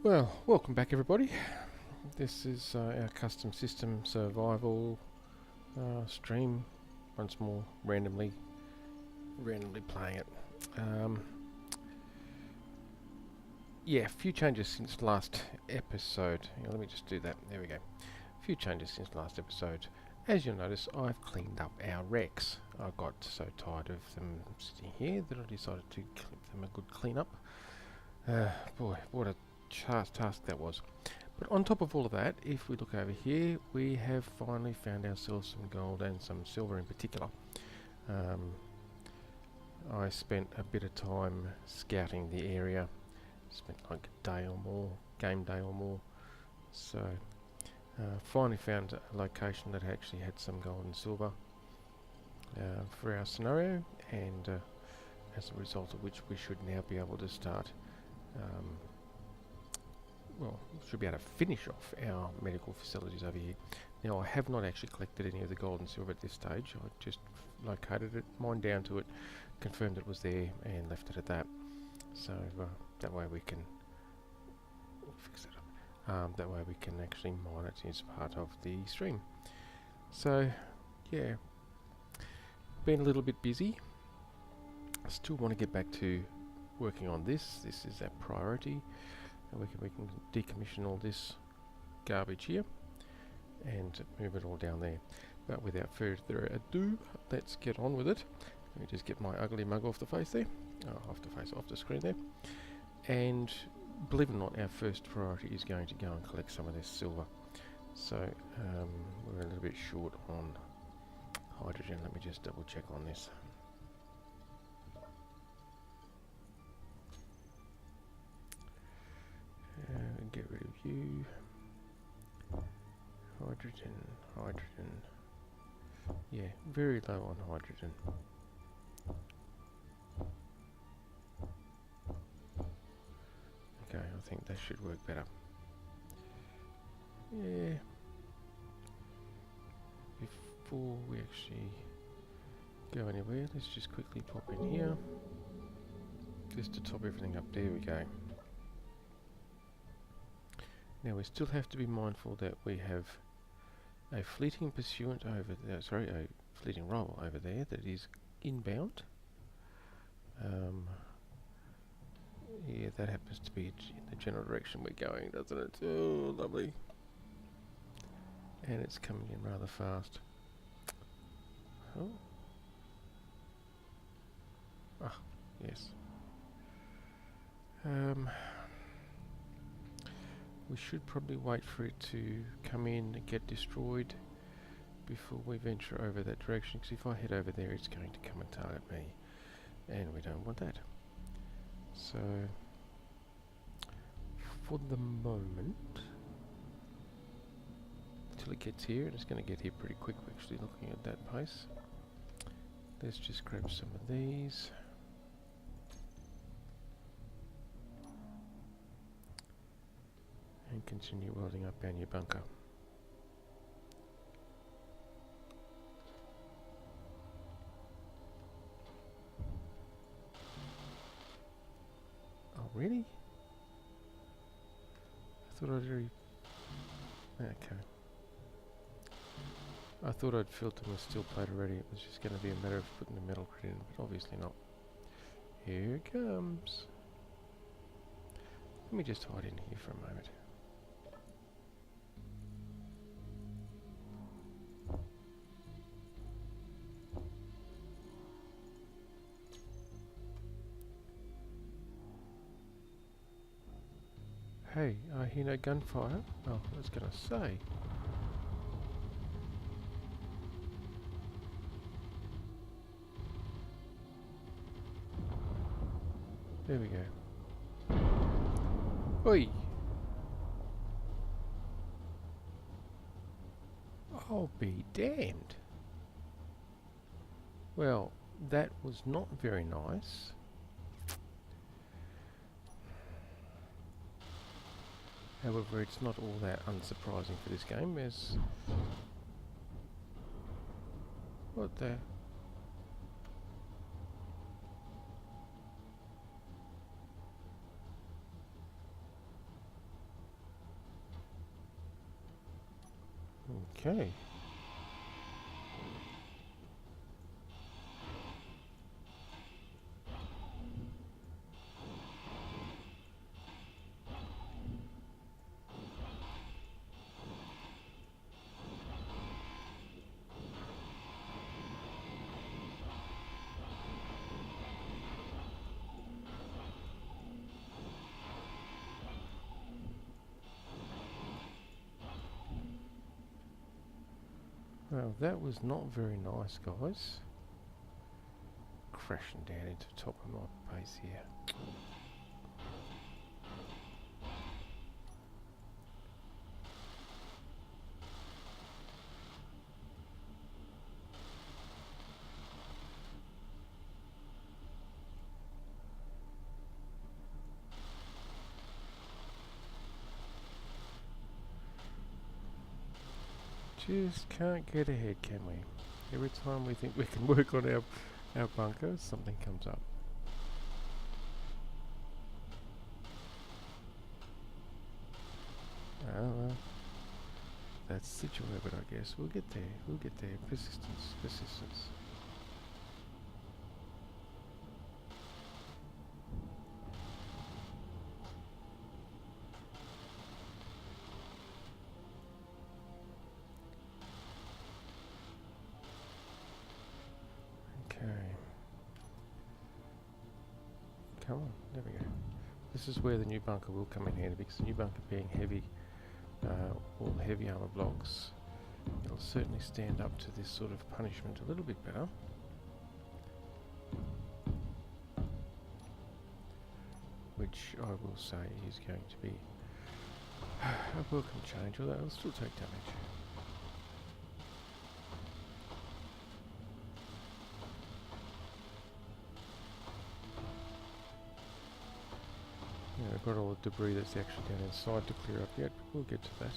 Well, welcome back everybody. This is our custom system survival stream. Once more, randomly playing it. Yeah, a few changes since last episode. Let me just do that. There we go. A few changes since last episode. As you'll notice, I've cleaned up our wrecks. I got so tired of them sitting here that I decided to give them a good clean up. Boy, what a task that was. But on top of all of that, if we look over here, we have finally found ourselves some gold and some silver in particular. I spent a bit of time scouting the area, spent like a day or more, game day or more, so finally found a location that actually had some gold and silver for our scenario, and as a result of which we should now be able to start should be able to finish off our medical facilities over here. Now, I have not actually collected any of the gold and silver at this stage. I just located it, mined down to it, confirmed it was there, and left it at that. So that way we can fix it up. That way we can actually mine it as part of the stream. So, yeah, been a little bit busy. I still want to get back to working on this. This is our priority. And we can decommission all this garbage here and move it all down there. But without further ado, let's get on with it. Let me just get my ugly mug off the face there. Off the screen there. And believe it or not, our first priority is going to go and collect some of this silver. So we're a little bit short on hydrogen. Let me just double check on this. Get rid of you. Hydrogen. Yeah, very low on hydrogen. Okay, I think that should work better. Yeah. Before we actually go anywhere, let's just quickly pop in here. Just to top everything up. There we go. Now we still have to be mindful that we have a fleeting pursuant over there, a fleeting roll over there that is inbound. Yeah, that happens to be in the general direction we're going, doesn't it? Oh, lovely. And it's coming in rather fast. Oh. Ah, yes. We should probably wait for it to come in and get destroyed before we venture over that direction, because if I head over there it's going to come and target me, and we don't want that. So for the moment, until it gets here, and it's going to get here pretty quick actually looking at that pace, let's just grab some of these. And continue welding up our new bunker. Oh, really? I thought I'd already... Okay. I thought I'd filled them with steel plate already. It was just going to be a matter of putting the metal grid in, but obviously not. Here it comes. Let me just hide in here for a moment. Hey, I hear no gunfire. Oh, I was going to say. There we go. Oi! I'll be damned. Well, that was not very nice. However, it's not all that unsurprising for this game, as... What the... Okay. Well, that was not very nice, guys. Crashing down into the top of my base here. Just can't get ahead, can we? Every time we think we can work on our bunker, something comes up. Oh well, that's the joy of it, I guess. We'll get there. We'll get there. Persistence, persistence. Okay. Come on, there we go. This is where the new bunker will come in handy, because the new bunker being heavy, all heavy armor blocks, it'll certainly stand up to this sort of punishment a little bit better. Which I will say is going to be a welcome change, although it'll still take damage. Yeah, I've got all the debris that's actually down inside to clear up yet, but we'll get to that.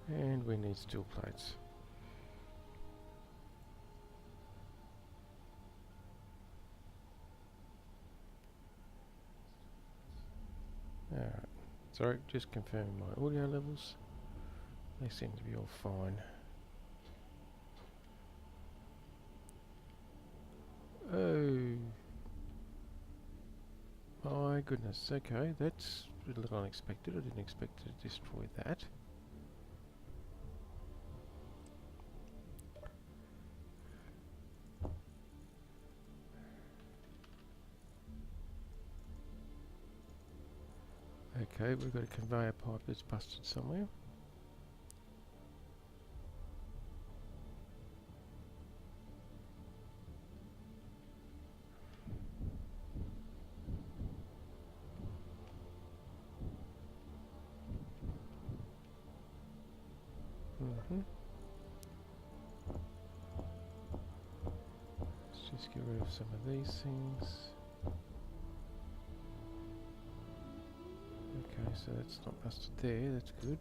And we need steel plates. Alright, sorry, just confirming my audio levels. They seem to be all fine. Oh my goodness, okay, that's a little unexpected. I didn't expect to destroy that. Okay, we've got a conveyor pipe that's busted somewhere. Let's just get rid of some of these things. Okay, so that's not busted there, that's good.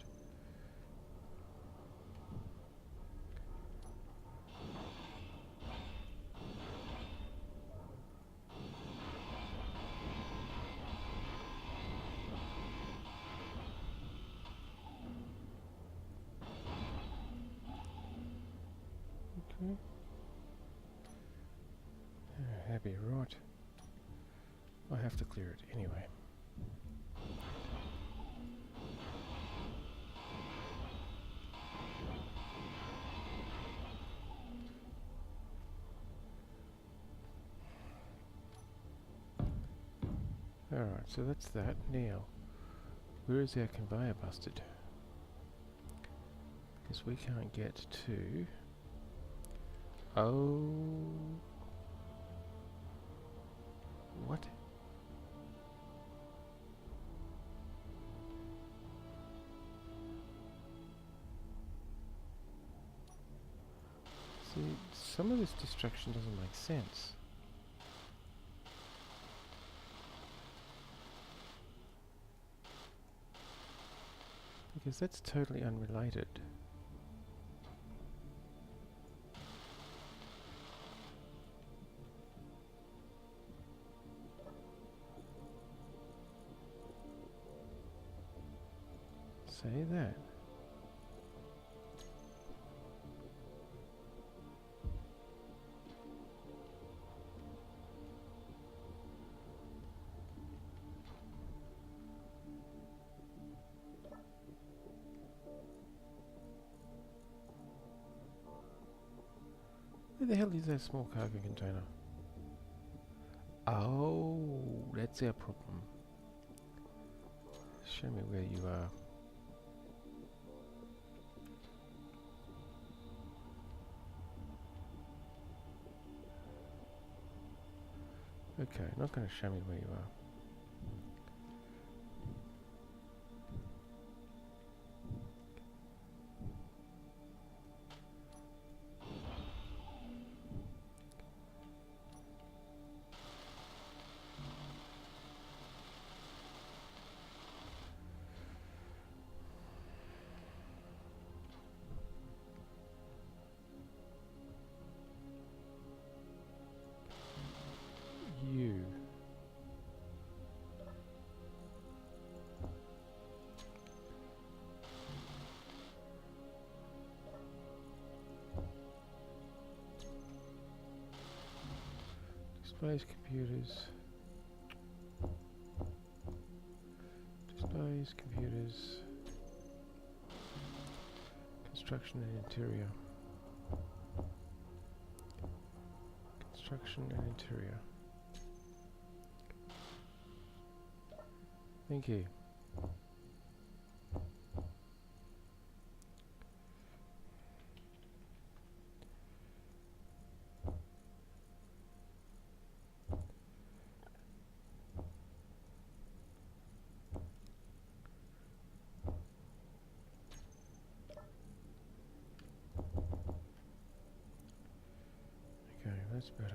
Okay. That'd be right. I have to clear it anyway. Alright, so that's that. Now, where is our conveyor busted? Because we can't get to... Oh... What? See, some of this destruction doesn't make sense. Because that's totally unrelated. Say that. Where the hell is that small cargo container? Oh, that's our problem. Show me where you are. Okay, not going to show me where you are. You. Displays, computers. Displays, computers. Construction and interior. Construction and interior. Thank you. Okay, that's better.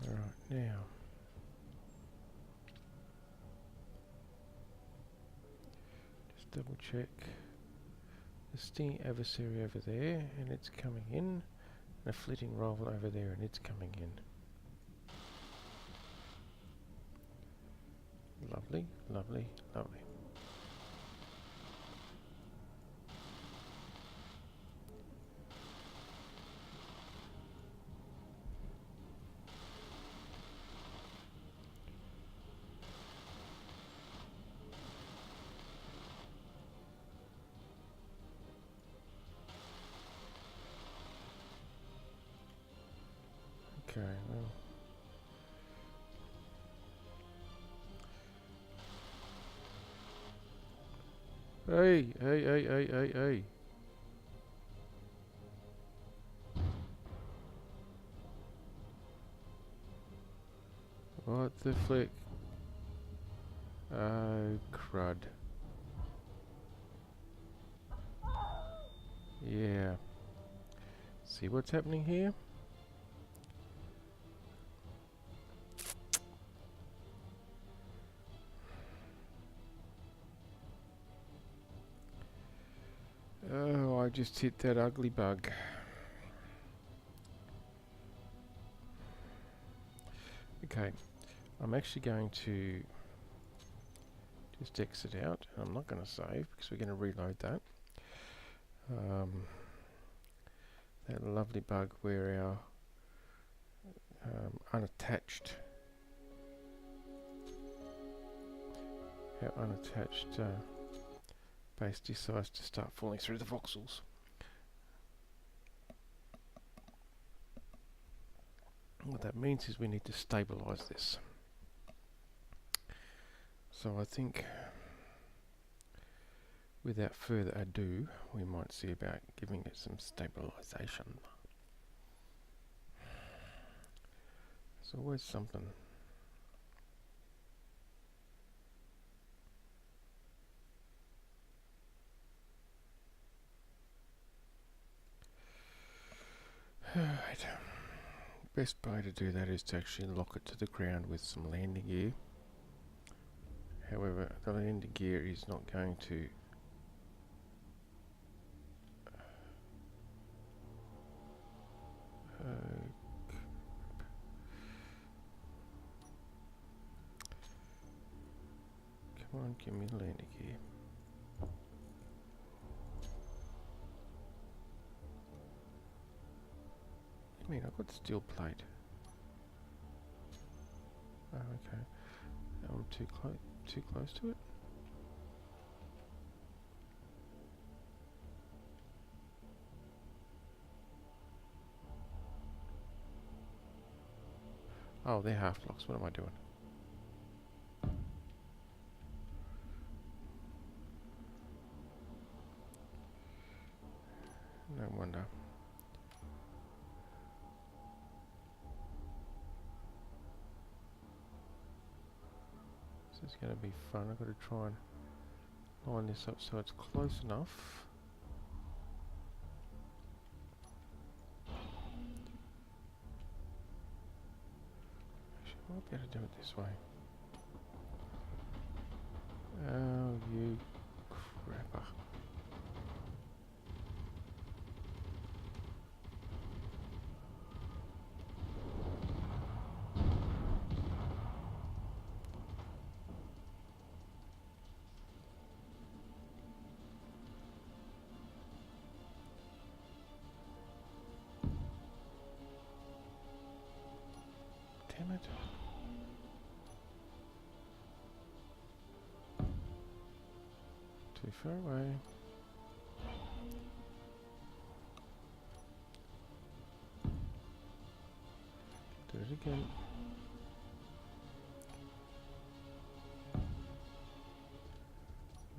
Alright, now. Just double check. The stinging adversary over there, and it's coming in. And a flitting rival over there, and it's coming in. Lovely, lovely, lovely. Okay, well. Hey, hey, hey, hey, hey, hey. What the flick? Oh, crud. Yeah. See what's happening here? Oh, I just hit that ugly bug. Okay, I'm actually going to just exit out. I'm not going to save because we're going to reload that. That lovely bug where our unattached base decides to start falling through the voxels. What that means is we need to stabilize this. So I think without further ado, we might see about giving it some stabilization. There's always something. Alright. Best way to do that is to actually lock it to the ground with some landing gear. However, the landing gear is not going to Come on, give me the landing gear. I mean, I've got steel plate. Oh, okay. I'm too close to it. Oh, they're half blocks. What am I doing? No wonder. This is going to be fun. I've got to try and line this up so it's close enough. Actually, I might be able to do it this way. Oh, you crapper. Damn it. Too far away. Do it again.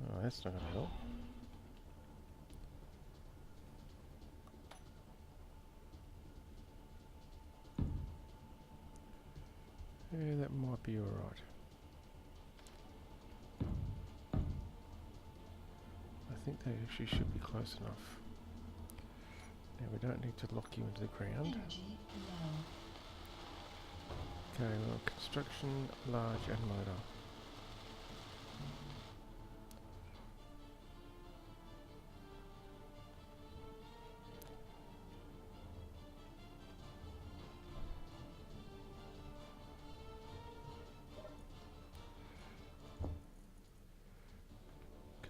Oh, that's not going to help. Yeah, that might be alright. I think they actually should be close enough. Now we don't need to lock you into the ground. Okay, well, construction, large and motor.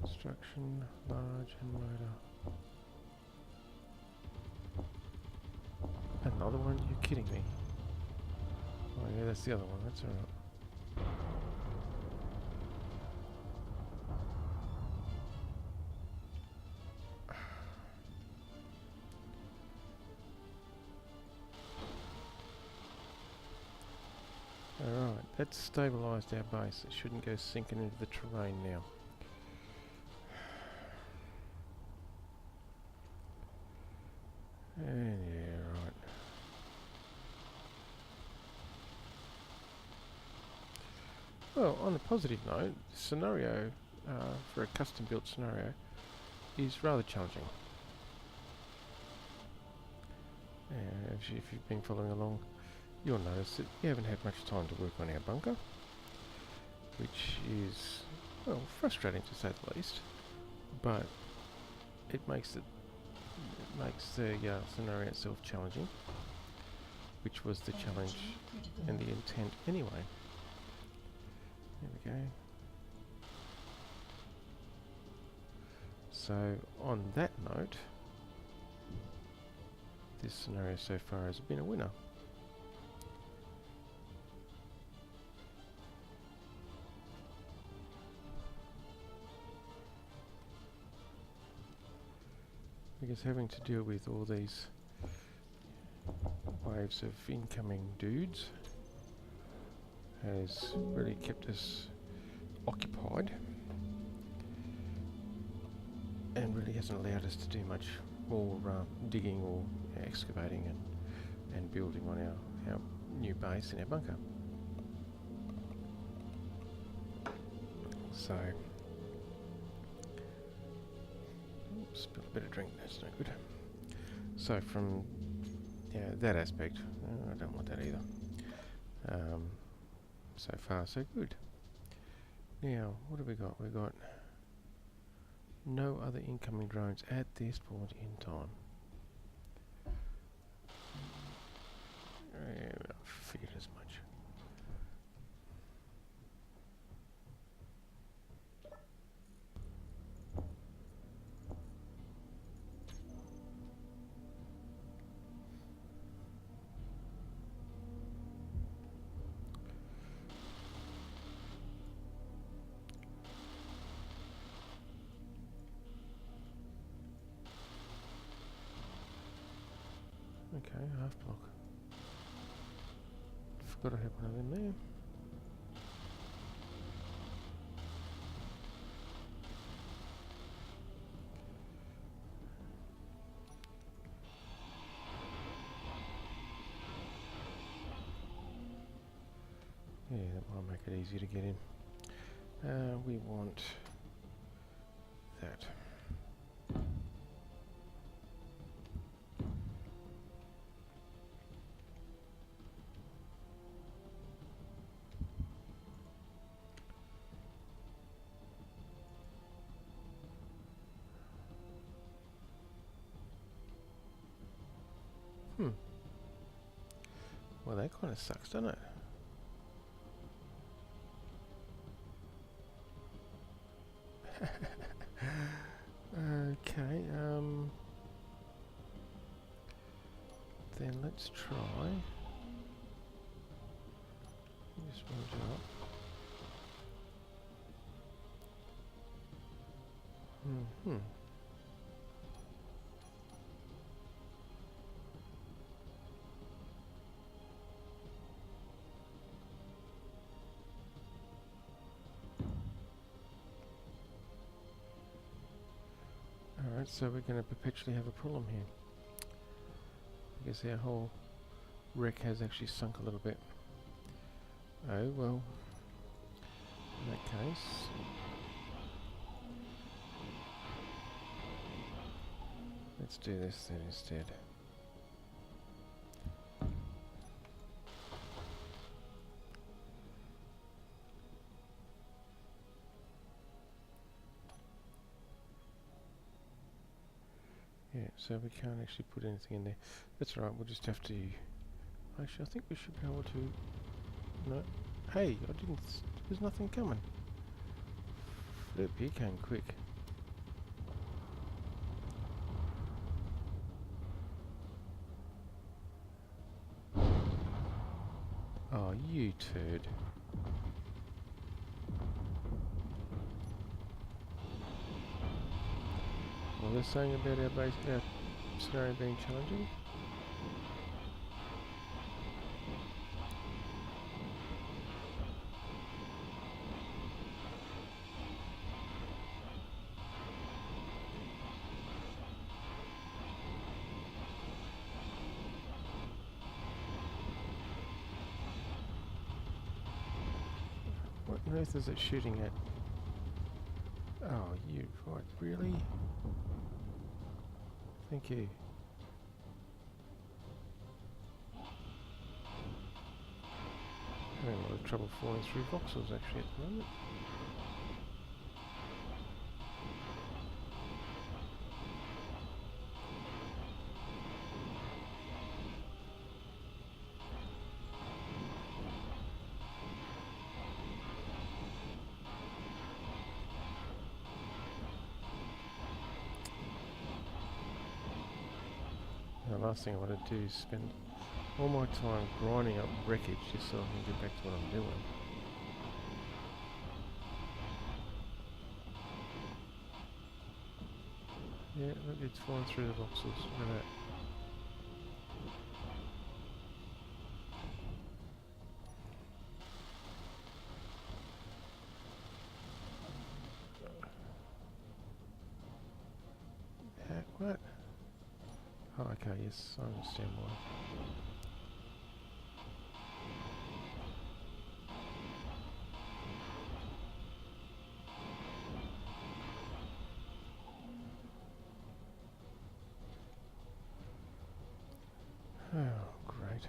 Construction, large and motor. Another one? You're kidding me. Oh yeah, that's the other one, that's alright. Alright, that's stabilised our base. It shouldn't go sinking into the terrain now. And yeah, right. Well, on a positive note, the scenario for a custom built scenario is rather challenging. If you've been following along, you'll notice that we haven't had much time to work on our bunker, which is, well, frustrating to say the least, but it makes the scenario itself challenging, which was the challenge and the intent anyway. There we go. So on that note, this scenario so far has been a winner. Because having to deal with all these waves of incoming dudes has really kept us occupied and really hasn't allowed us to do much more digging or excavating and building on our new base in our bunker. So, spill a bit of drink, that's no good. So from that aspect, I don't want that either. So far so good. Now, what have we got? We've got no other incoming drones at this point in time. I figured as much. Okay, half block. Forgot I had one of them there. Yeah, that might make it easier to get in. We want that. Well, that kind of sucks, doesn't it? Okay, then let's try. Just move it up. Alright, so we're going to perpetually have a problem here. Because our whole wreck has actually sunk a little bit. Oh, well. In that case... let's do this then instead. Yeah, so we can't actually put anything in there. That's alright, we'll just have to... Actually, I think we should be able to... No. Hey, I didn't... There's nothing coming. Flip, he came quick. Oh, you turd. What they're saying about our scenario being challenging? What on earth is it shooting at? Oh, you... What, really? Thank you. Having a lot of trouble falling through voxels actually at the moment. The last thing I want to do is spend all my time grinding up wreckage just so I can get back to what I'm doing. Yeah, look, it's flying through the voxels. Look at that. What? Oh, okay, yes, I understand why. Oh, great.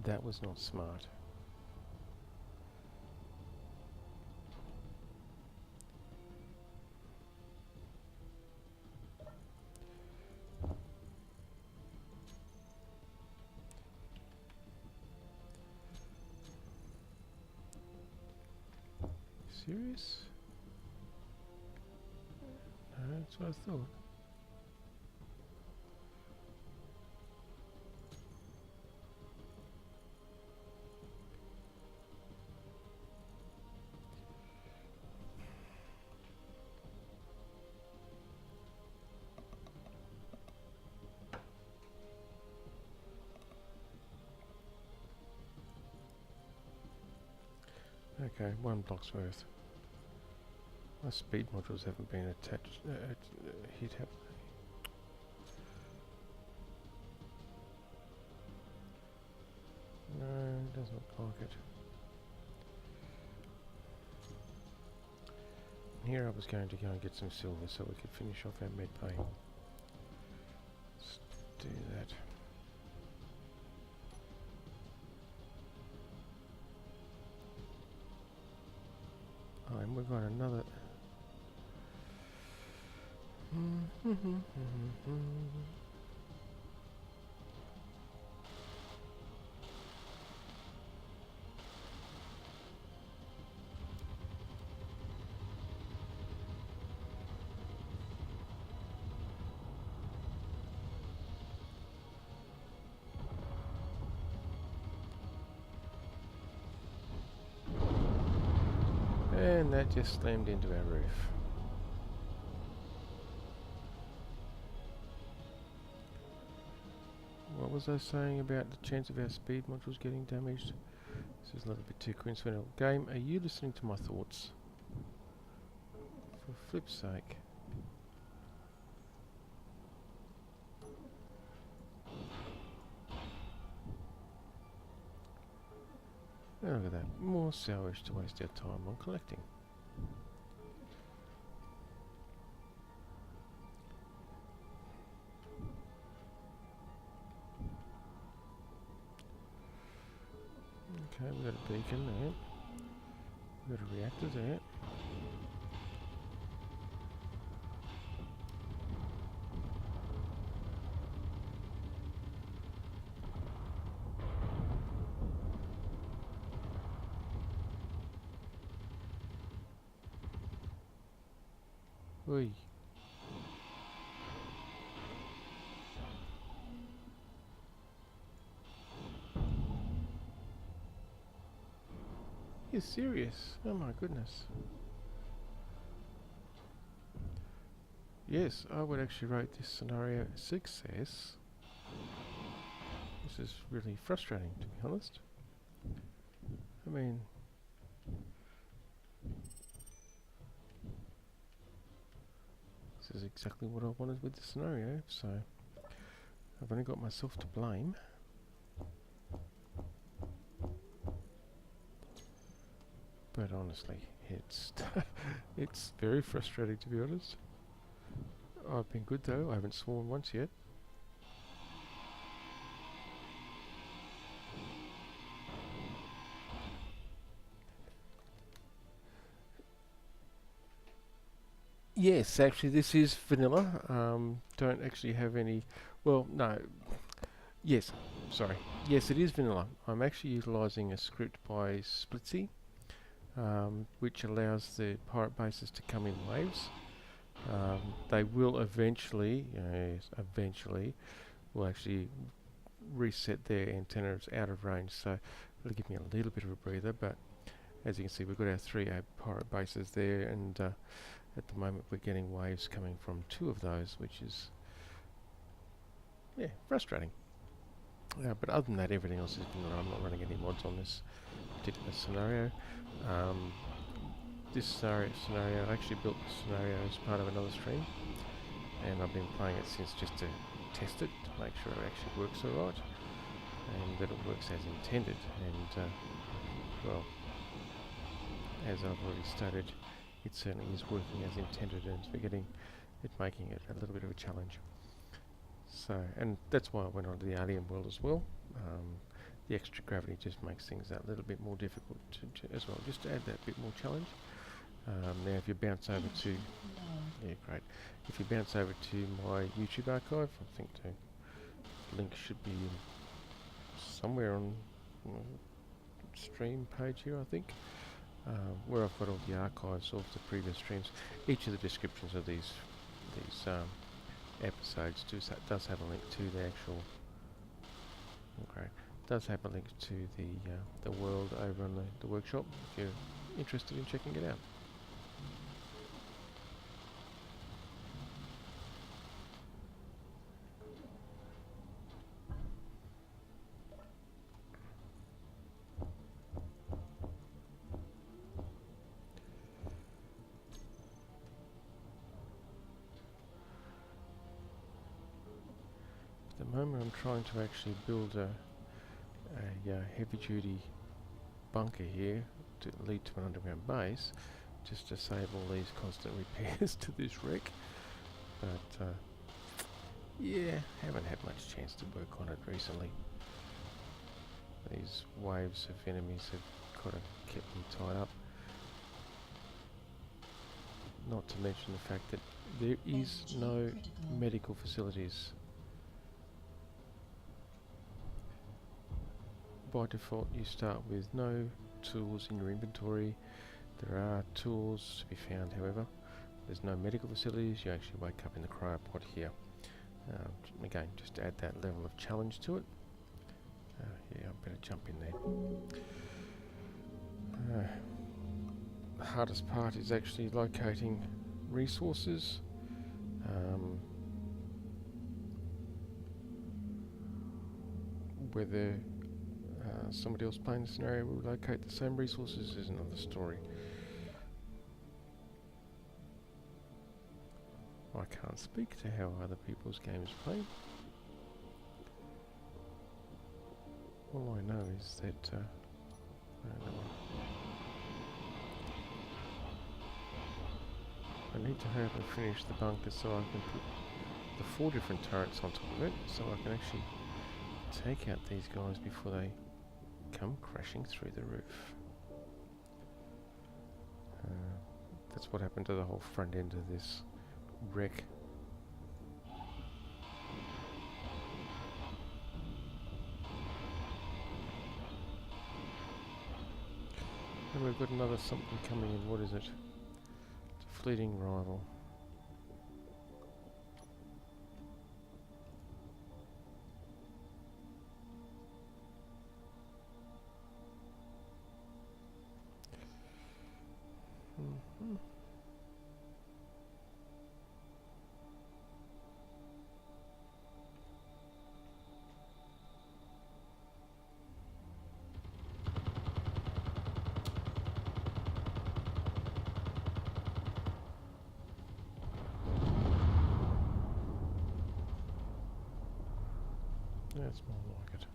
That was not smart. Serious? No, that's what I thought. Okay, 1 block's worth. My speed modules haven't been attached, hit, have they? No, it doesn't look like it. Here I was going to go and get some silver so we could finish off our med pay. Let's do that. Oh, and we've got another... And that just slammed into our roof. What was I saying about the chance of our speed modules getting damaged? This is a little bit too coincidental. Game, are you listening to my thoughts? For flip's sake. Oh, look at that. More salvage to waste our time on collecting. Okay, we've got a beacon there. We've got a reactor there. Oi. You're serious? Oh my goodness. Yes, I would actually rate this scenario a success. This is really frustrating, to be honest. I mean... This is exactly what I wanted with the scenario, so... I've only got myself to blame. But honestly, it's it's very frustrating, to be honest. I've been good though, I haven't sworn once yet. Yes, actually this is vanilla. Don't actually have any... Well, no. Yes, sorry. Yes, it is vanilla. I'm actually utilising a script by Splitsy, which allows the pirate bases to come in waves. They will eventually, will actually reset their antennas out of range, so it'll give me a little bit of a breather, but as you can see we've got our 3 pirate bases there, and at the moment we're getting waves coming from 2 of those, which is frustrating. But other than that, everything else is vanilla. I'm not running any mods on this particular scenario. This scenario, I actually built the scenario as part of another stream, and I've been playing it since just to test it, to make sure it actually works alright, and that it works as intended. And well, as I've already stated, it certainly is working as intended, and it's making it a little bit of a challenge. So, and that's why I went on to the alien world as well. the extra gravity just makes things that little bit more difficult as well, just to add that bit more challenge. Now if you bounce over to, yeah, great. If you bounce over to my YouTube archive, I think the link should be somewhere on stream page here, I think, where I've got all the archives of the previous streams. Each of the descriptions of these episodes does have a link to the actual. Okay, does have a link to the world over on the workshop if you're interested in checking it out. At the moment I'm trying to actually build a heavy-duty bunker here to lead to an underground base, just to save all these constant repairs to this wreck. But yeah, haven't had much chance to work on it recently. These waves of enemies have kind of kept me tied up. Not to mention the fact that there is no medical facilities. By default you start with no tools in your inventory. There are tools to be found, however. There's no medical facilities. You actually wake up in the cryopod here. Again, just to add that level of challenge to it. Yeah, I better jump in there. The hardest part is actually locating resources. Whether somebody else playing the scenario will locate the same resources is another story. I can't speak to how other people's games play. All I know is that I need to hurry up and finish the bunker so I can put the 4 different turrets on top of it, so I can actually take out these guys before they come crashing through the roof. That's what happened to the whole front end of this wreck. And we've got another something coming in. What is it? It's a fleeting rival. That's more like it.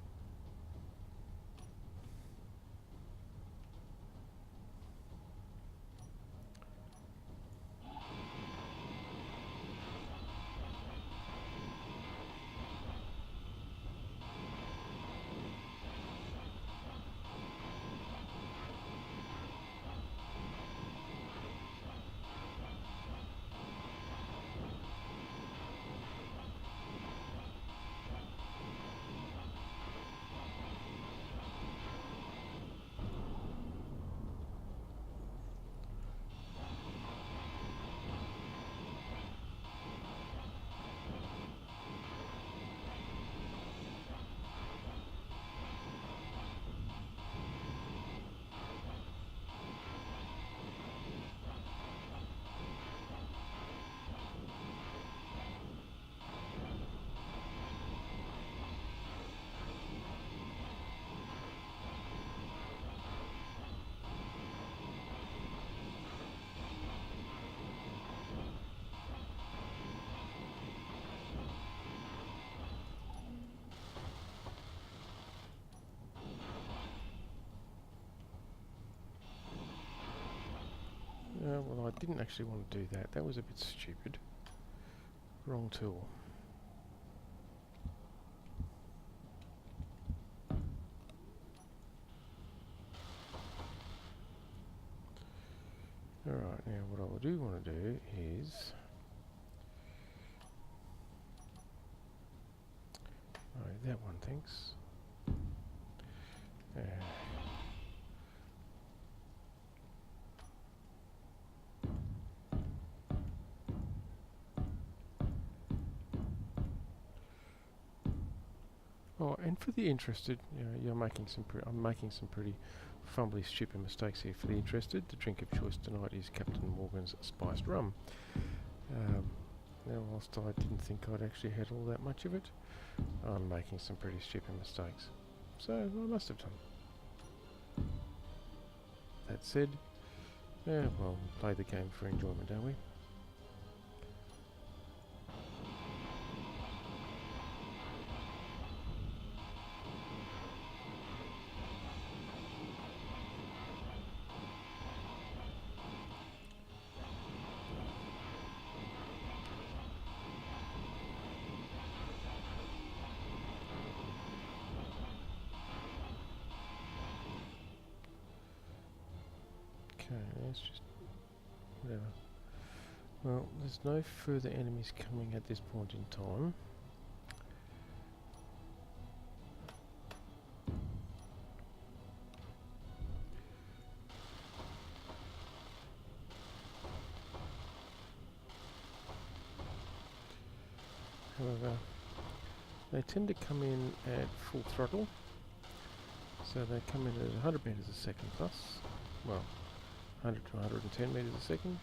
Well, I didn't actually want to do that. That was a bit stupid. Wrong tool. Alright, now what I do want to do is... Oh, that one, thanks. Oh, and for the interested, you're making some. I'm making some pretty fumbly, stupid mistakes here. For the interested, the drink of choice tonight is Captain Morgan's spiced rum. Now, whilst I didn't think I'd actually had all that much of it, I'm making some pretty stupid mistakes. So I must have done. That said, yeah, well, we play the game for enjoyment, don't we? Okay, let's just... whatever. Well, there's no further enemies coming at this point in time. However, they tend to come in at full throttle. So they come in at 100 meters a second plus. Well, 100 to 110 meters a second.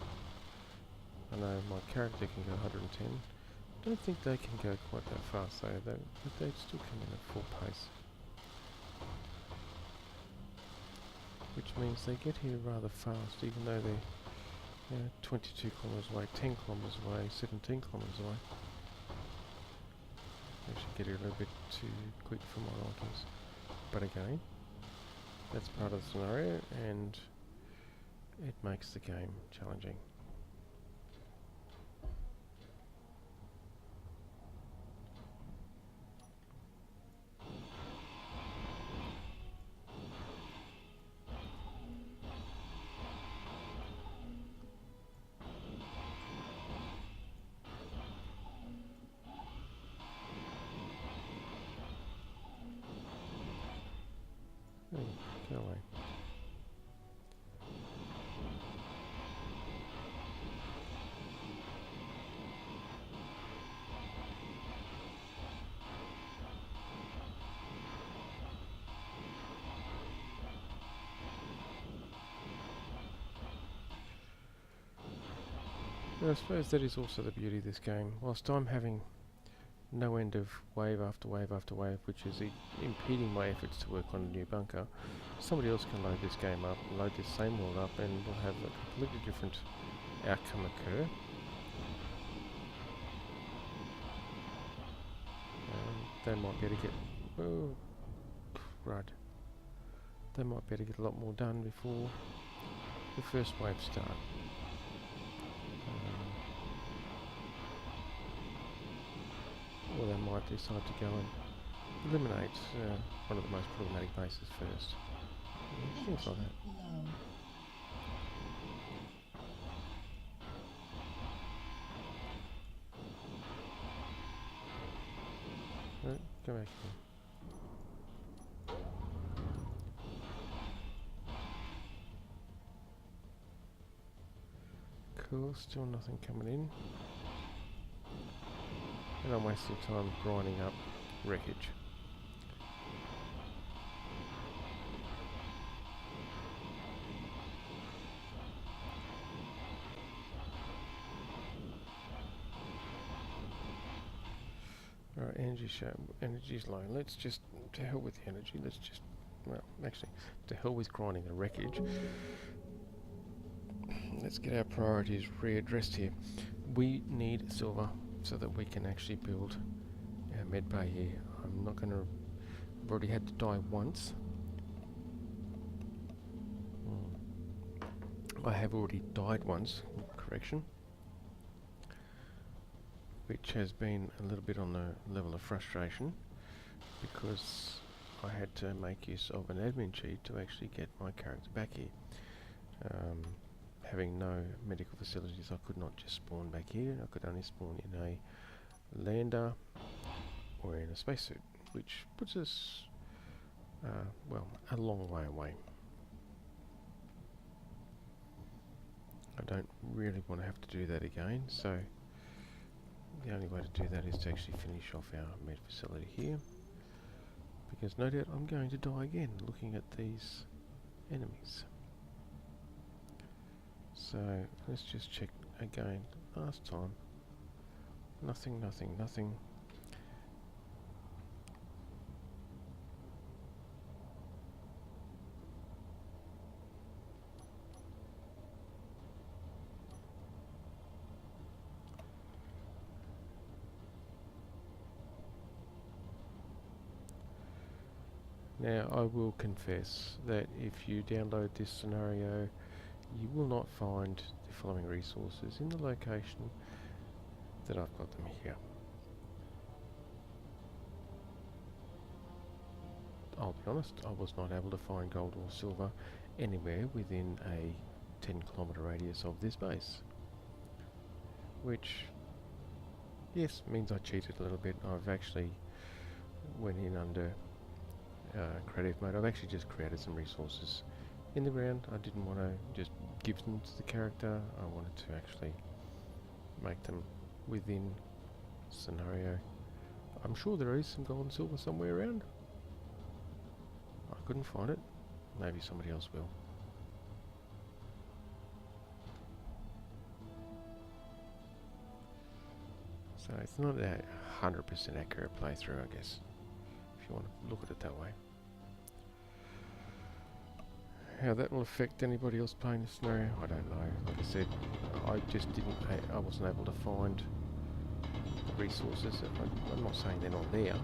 I know my character can go 110. Don't think they can go quite that fast though, but they still come in at full pace. Which means they get here rather fast, even though they're 22 kilometres away, 10 kilometres away, 17 kilometres away. They should get here a little bit too quick for my likings. But again, that's part of the scenario, and it makes the game challenging. Hey, go away. I suppose that is also the beauty of this game. Whilst I'm having no end of wave after wave after wave, which is impeding my efforts to work on a new bunker, somebody else can load this game up, load this same world up, and we'll have a completely different outcome occur. They might be able to get... oh, right. They might be able to get a lot more done before the first wave start. Or they might decide to go and eliminate one of the most problematic bases first. Things like that. Right, go back here. Cool, still nothing coming in. And I'm wasting time grinding up wreckage. Alright, energy's low. Let's just, to hell with the energy, let's just, well, actually, to hell with grinding the wreckage. Let's get our priorities readdressed here. We need silver so that we can actually build our med bay here. I'm not going to... I've already had to die once. I have already died once, correction. Which has been a little bit on the level of frustration, because I had to make use of an admin cheat to actually get my character back here. having no medical facilities, I could not just spawn back here. I could only spawn in a lander or in a spacesuit, which puts us, well, a long way away. I don't really want to have to do that again, so the only way to do that is to actually finish off our med facility here, because no doubt I'm going to die again looking at these enemies. So let's just check again. Last time, nothing, nothing, nothing. Now, I will confess that if you download this scenario, you will not find the following resources in the location that I've got them here. I'll be honest, I was not able to find gold or silver anywhere within a 10-kilometre radius of this base. Which, yes, means I cheated a little bit. I've actually went in under creative mode. I've actually just created some resources in the ground. I didn't want to just give them to the character. I wanted to actually make them within scenario. I'm sure there is some gold and silver somewhere around. I couldn't find it. Maybe somebody else will. So it's not a 100% accurate playthrough, I guess, if you want to look at it that way. How that will affect anybody else playing this scenario, I don't know. Like I said, I just didn't. I wasn't able to find the resources. I'm not saying they're not there.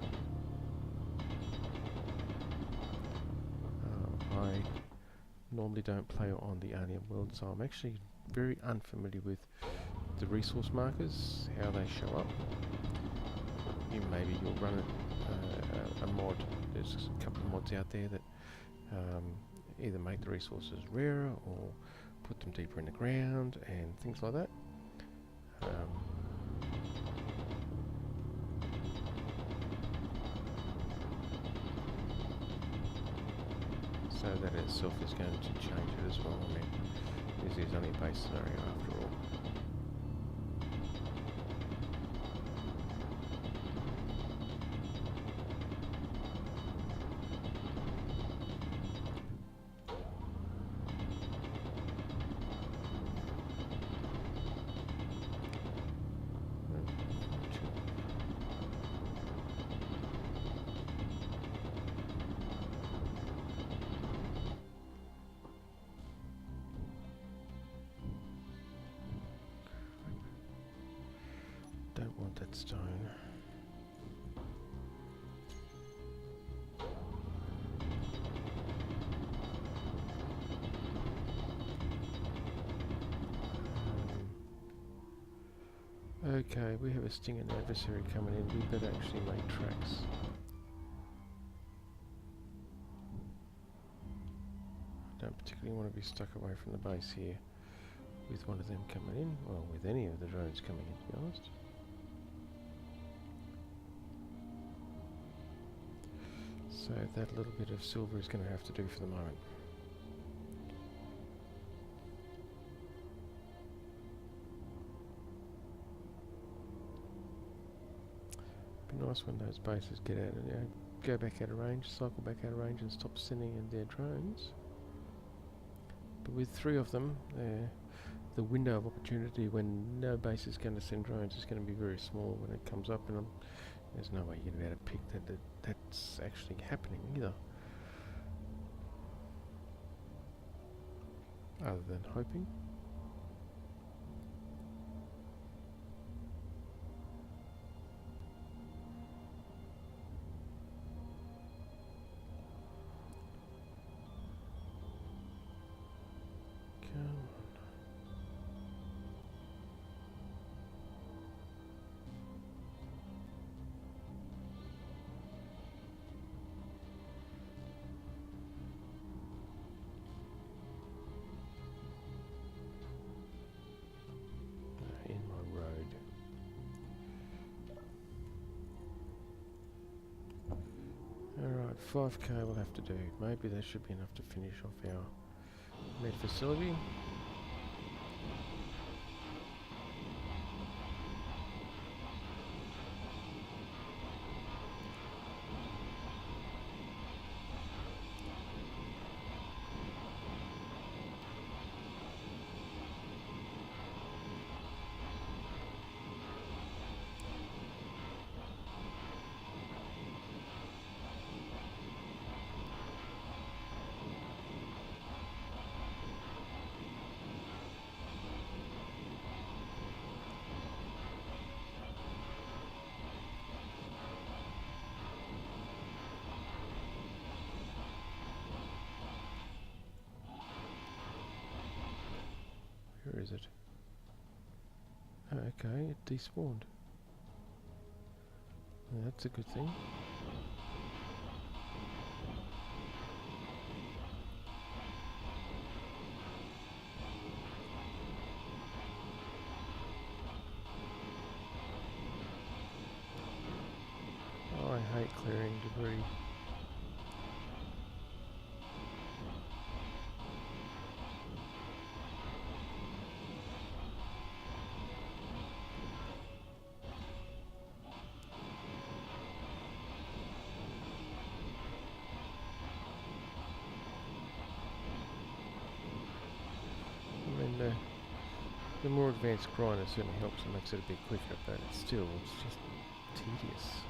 I normally don't play on the Alien world, so I'm actually very unfamiliar with the resource markers, how they show up. Maybe you'll run a mod. There's a couple of mods out there that either make the resources rarer or put them deeper in the ground and things like that. So that itself is going to change it as well. I mean, this is only a base scenario after all. Don't want that stone. Okay, we have a stinging adversary coming in. We better actually make tracks. I don't particularly want to be stuck away from the base here with one of them coming in. Well, with any of the drones coming in, to be honest. So that little bit of silver is going to have to do for the moment. Be nice when those bases get out and go back out of range, cycle back out of range and stop sending in their drones. But with 3 of them, the window of opportunity when no base is going to send drones is going to be very small when it comes up, and there's no way you're going to be able to pick that's actually happening either. Other than hoping. Come on. 25k we'll have to do. Maybe that should be enough to finish off our med facility. Where is it? Oh, okay, it despawned. Well, that's a good thing. Oh, I hate clearing debris. The more advanced grinder certainly helps and makes it a bit quicker, but it's just tedious.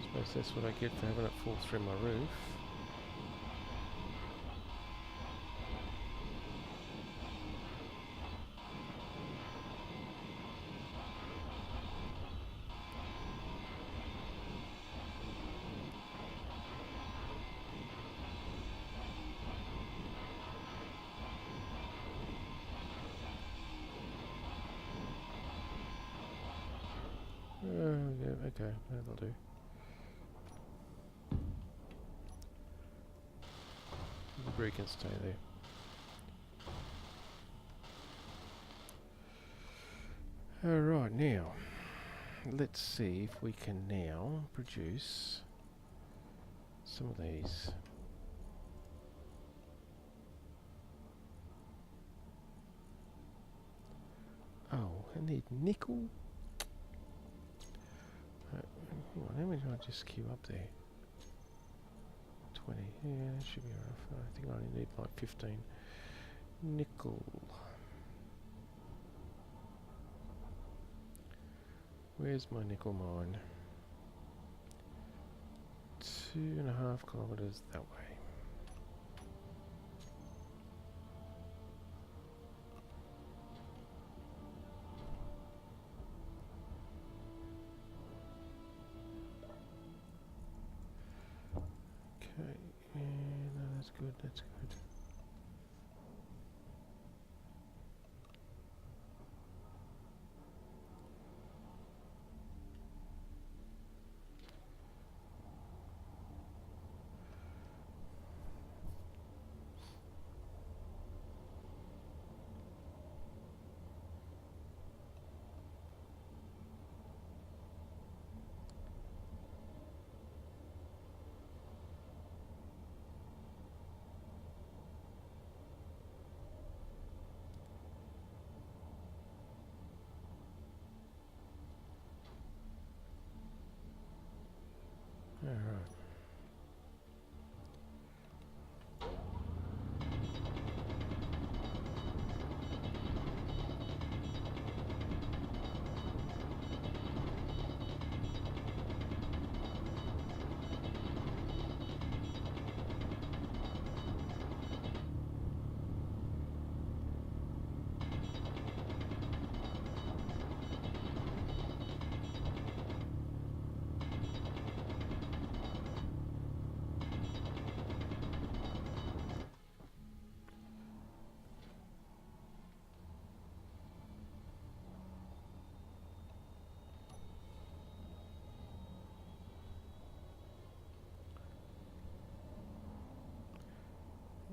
I suppose that's what I get for having it fall through my roof. Yeah, okay, that'll do. The debris can stay there. Alright, now, let's see if we can now produce some of these. Oh, I need nickel. Hang on, how many did I just queue up there? 20. Yeah, that should be enough. I think I only need like 15. Nickel. Where's my nickel mine? 2.5 kilometers that way. Okay, yeah, no, that's good, that's good. Alright.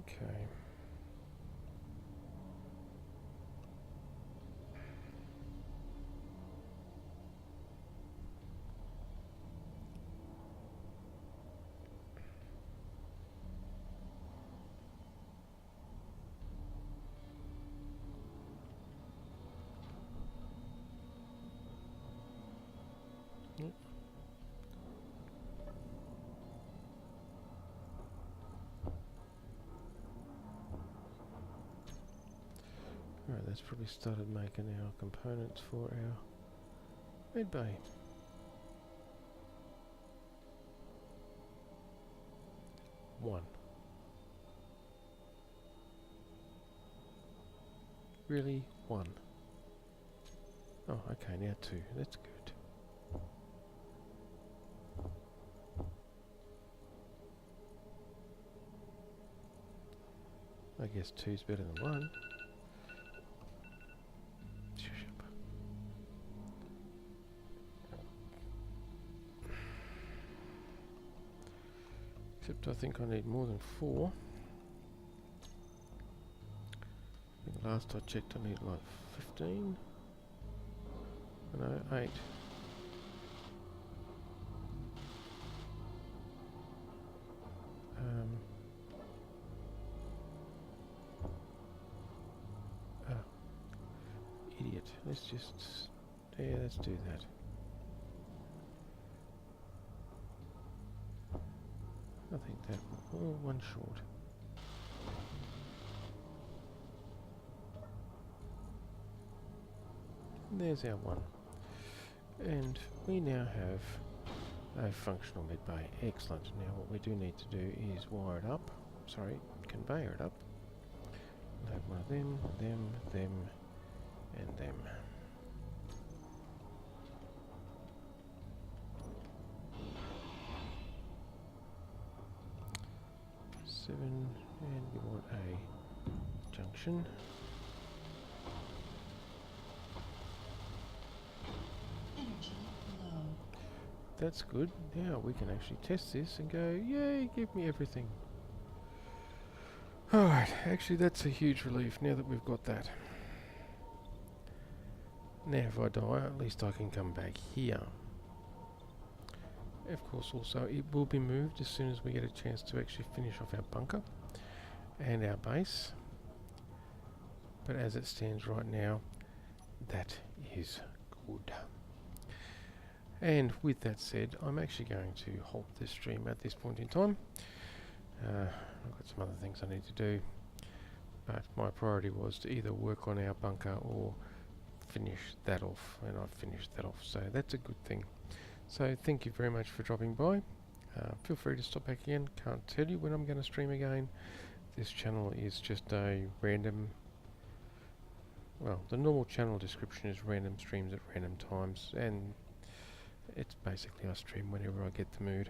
Okay. that's probably started making our components for our med bay. One. Really? One. Oh, okay, now two. That's good. I guess two's better than one. Except I think I need more than 4. I think last I checked I need like 15. No, 8. Oh, idiot. Let's just... Yeah, let's do that. I think that... Oh, one short. And there's our one. And we now have a functional mid bay. Excellent. Now what we do need to do is wire it up. Sorry, conveyor it up. We'll have one of them, and them. 7, and we want a junction. Energy low. That's good. Now we can actually test this and go, yay, give me everything. Alright, actually that's a huge relief now that we've got that. Now if I die, at least I can come back here. Of course also it will be moved as soon as we get a chance to actually finish off our bunker and our base. But as it stands right now, that is good. And with that said, I'm actually going to halt this stream at this point in time. I've got some other things I need to do, but my priority was to either work on our bunker or finish that off, and I've finished that off, so that's a good thing. So thank you very much for dropping by. Feel free to stop back again. Can't tell you when I'm going to stream again. This channel is just a random, well, the normal channel description is random streams at random times, and it's basically I stream whenever I get the mood.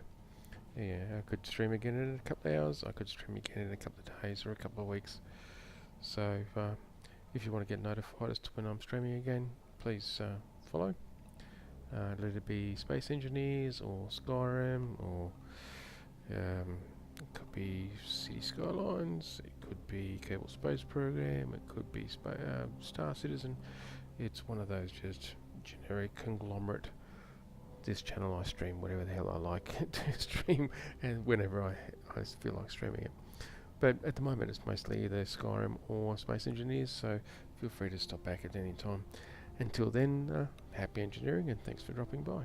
Yeah, I could stream again in a couple of hours, I could stream again in a couple of days or a couple of weeks. So if you want to get notified as to when I'm streaming again, please follow. Let it be Space Engineers or Skyrim, or it could be City Skylines, it could be Kerbal Space Program, it could be Star Citizen. It's one of those just generic conglomerate. This channel I stream whatever the hell I like to stream, and whenever I feel like streaming it. But at the moment it's mostly either Skyrim or Space Engineers, so feel free to stop back at any time. Until then, happy engineering and thanks for dropping by.